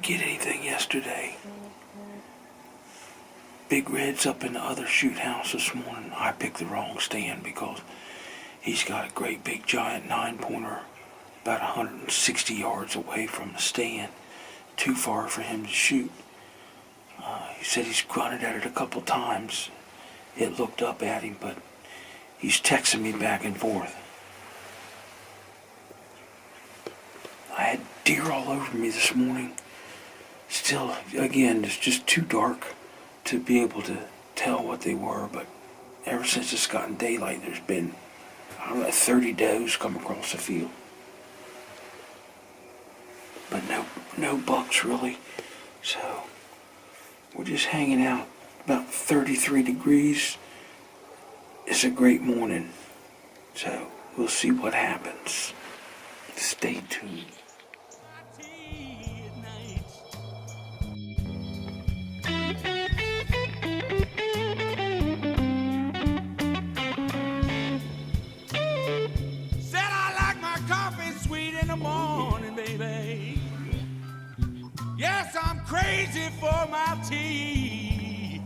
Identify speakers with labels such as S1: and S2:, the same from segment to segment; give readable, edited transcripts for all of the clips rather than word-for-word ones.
S1: didn't get anything yesterday. Big Red's up in the other shoot house this morning. I picked the wrong stand because he's got a great big giant 9-pointer about 160 yards away from the stand. Too far for him to shoot. He said he's grunted at it a couple times. It looked up at him, but he's texting me back and forth. I had deer all over me this morning. Still, again, it's just too dark to be able to tell what they were, but ever since it's gotten daylight, there's been, I don't know, 30 does come across the field. But no bucks really. So we're just hanging out. About 33 degrees. It's a great morning. So we'll see what happens. Stay tuned.
S2: Said I like my coffee sweet in the morning, baby. Yes, I'm crazy for my tea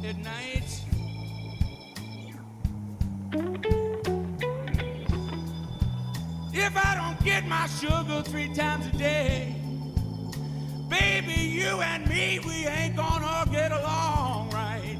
S2: at night. If I don't get my sugar 3 times a day, baby, you and me, we ain't gonna get along right.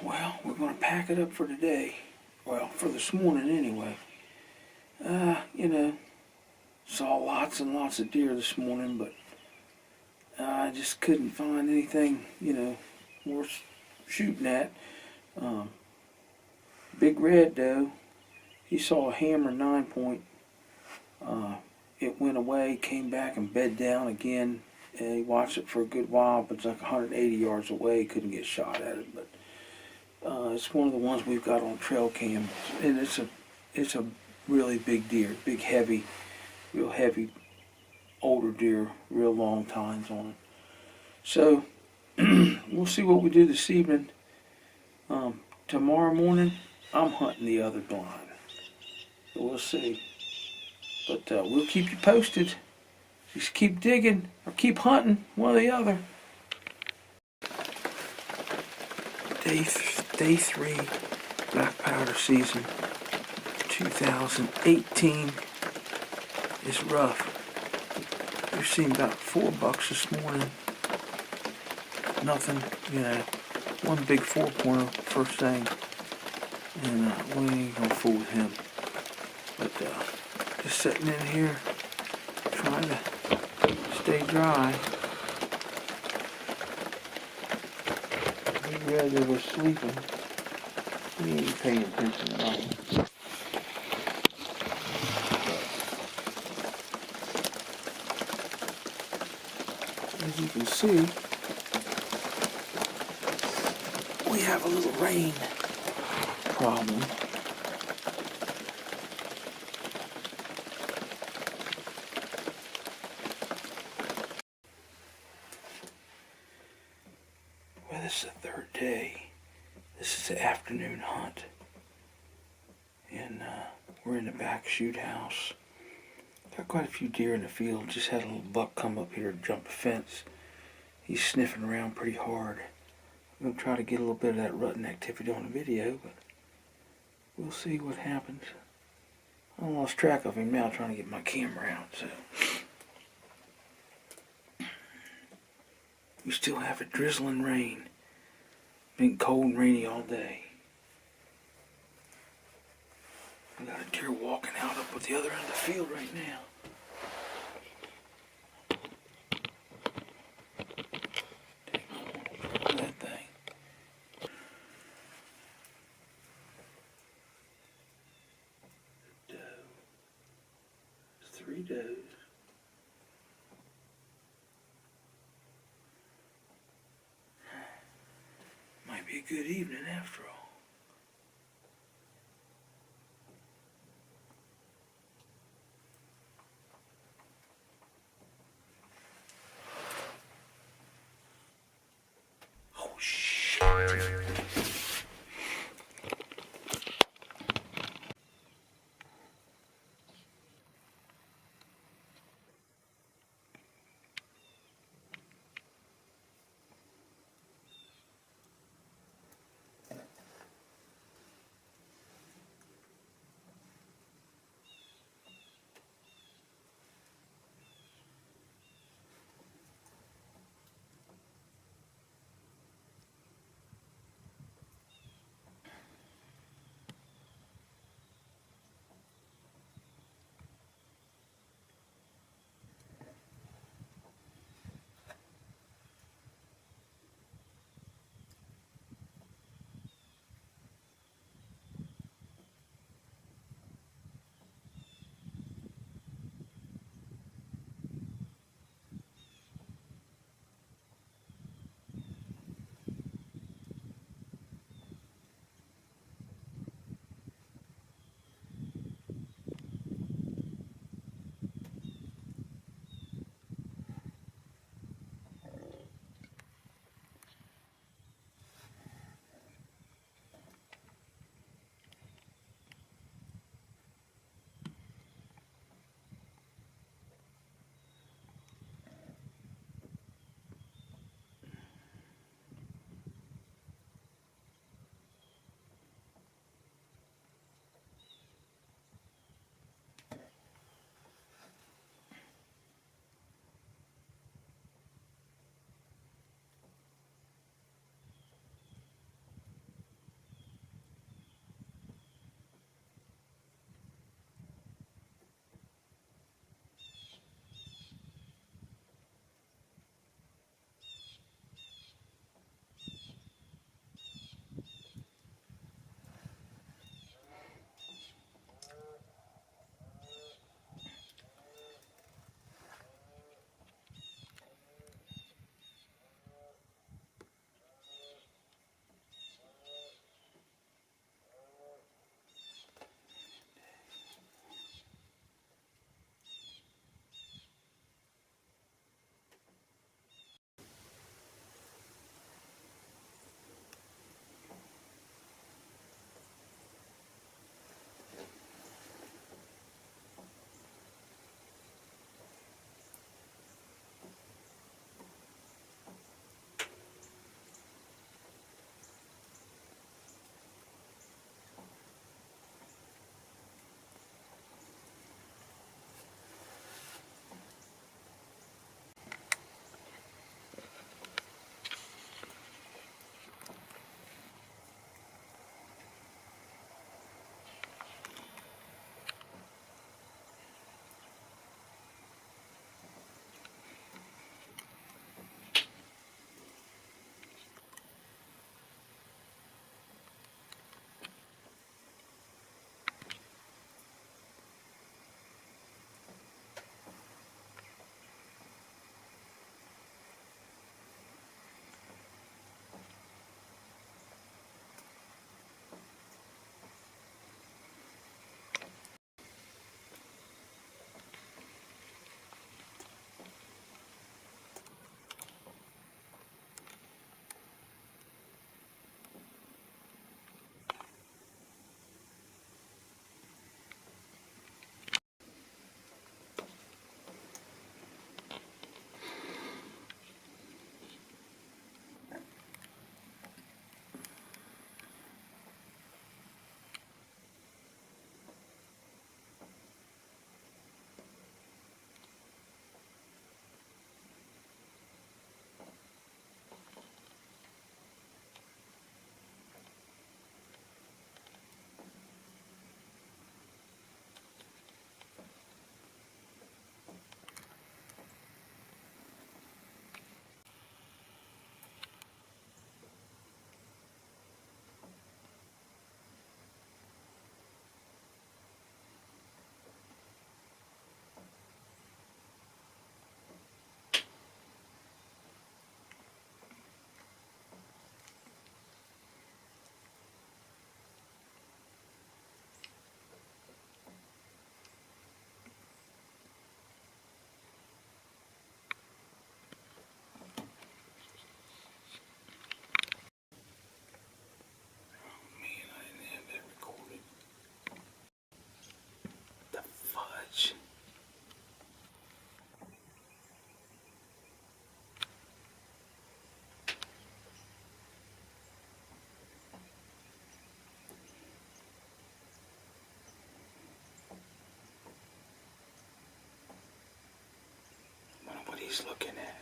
S1: Well, we're going to pack it up for today. Well, for this morning anyway. Saw lots and lots of deer this morning, but I just couldn't find anything, worth shooting at. Big Red, though, he saw a hammer 9-point. It went away, came back and bed down again. And he watched it for a good while, but it's like 180 yards away. Couldn't get shot at it, but it's one of the ones we've got on trail cam, and it's a really big deer, big heavy, real heavy, older deer, real long tines on it. So we'll see what we do this evening. Tomorrow morning, I'm hunting the other blind, so we'll see. But we'll keep you posted. Just keep digging or keep hunting, one or the other. Day 3, black powder season, 2018 is rough. We've seen about 4 bucks this morning. Nothing, one big 4-pointer first thing, and we ain't gonna fool with him. But just sitting in here, trying to stay dry. Big Red, they were sleeping. He ain't paying attention at all. As you can see, we have a little rain problem. Well, this is the third day. This is the afternoon hunt. And we're in the back shoot house. Got quite a few deer in the field. Just had a little buck come up here to jump a fence. He's sniffing around pretty hard. I'm going to try to get a little bit of that rutting activity on the video, but we'll see what happens. I lost track of him now trying to get my camera out, so. We still have a drizzling rain. Been cold and rainy all day. I got a deer walking out up at the other end of the field right now. That thing. Doe. There's 3 does. Might be a good evening after all. Oh shit. he's looking at.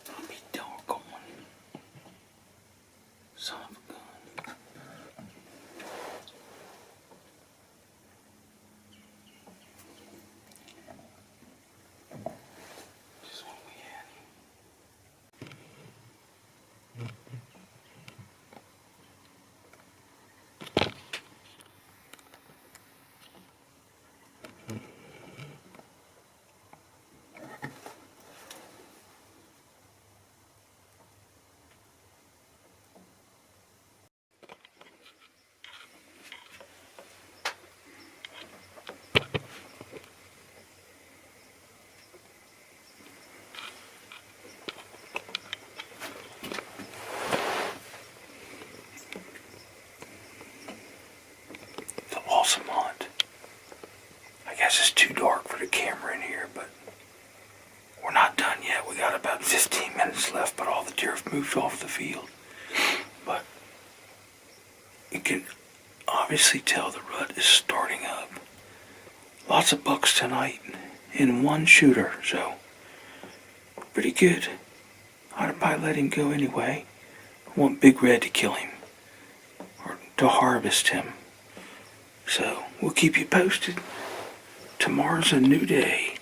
S1: I'll be doggone. Son of a gun. Just what we had. The awesome hunt. I guess it's too dark for the camera in here, but we're not done yet. We got about 15 minutes left, but all the deer have moved off the field. But you can obviously tell the rut is starting up. Lots of bucks tonight in one shooter, so pretty good. I'd probably let him go anyway. I want Big Red to kill him or to harvest him. So we'll keep you posted. Tomorrow's a new day.